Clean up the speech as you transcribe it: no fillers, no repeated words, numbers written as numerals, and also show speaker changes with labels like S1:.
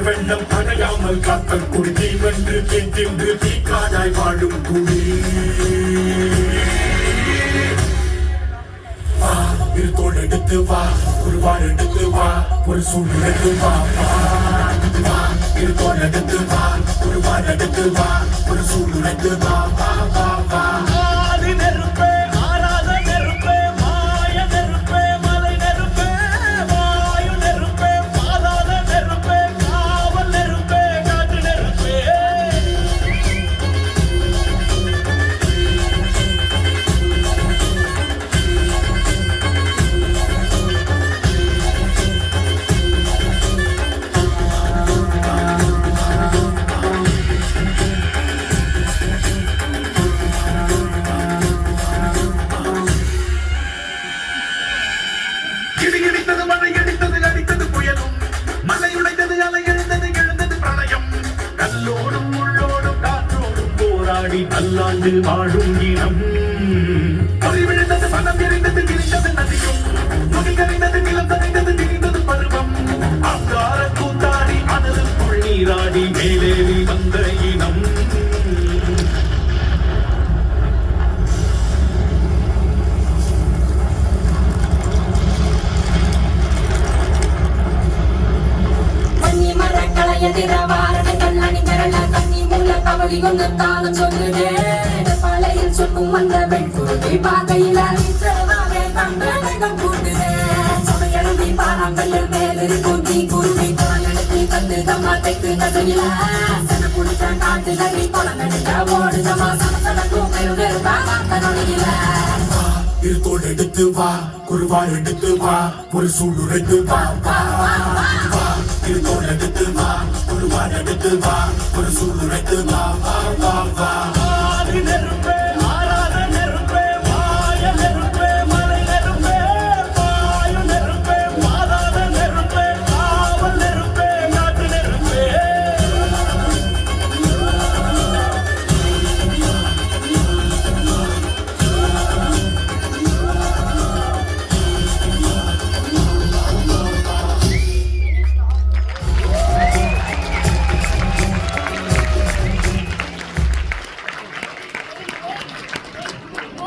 S1: வெள்ளம் அடையாமல் காத்தல் குடி தீ வென்று தீ தின்று தீக்காதாய் வாழும் குடி தோல் எடுத்து வா ஒரு வார் எடுத்து வா ஒரு சூழ் எடுத்து வா தோல் எடுத்து வா ஒரு வார் எடுத்து வா ஒரு சூழ் எடுத்து வா வா வா வா பல்லாண்டு வாழும் இனம் விழுந்தது மனம் எரிந்தது கிழிந்தது நதியும் நுகை கரைந்தது நிலம் தரைந்தது திரிந்தது பருவம் அங்கார கூத்தாடி மனதுக்குள் நீராடி மேலேறி வந்த இனம்
S2: கொண்டு தாளம் சொல்லுதே பழையில் சொக்கும் வந்த வெண்குருவி பாதையில் கூட்டுதே சமையலுமே பாறாங்கல்லில் மேலிருக்கும் தீ குருவி குளம் தந்து தம்மா தைக்கு நகையில சன குடிச்ச காட்டுல நீ குளம் எடுக்க ஓடுதமா சமசடக்கும் நொடியில
S1: தோல் எடுத்து வா குருவார் எடுத்து வா ஒரு சூடுரைத்து வா வா வா தோல் எடுத்து வா குருவார் எடுத்து வா ஒரு சூடுரைத்து வா வா வா வா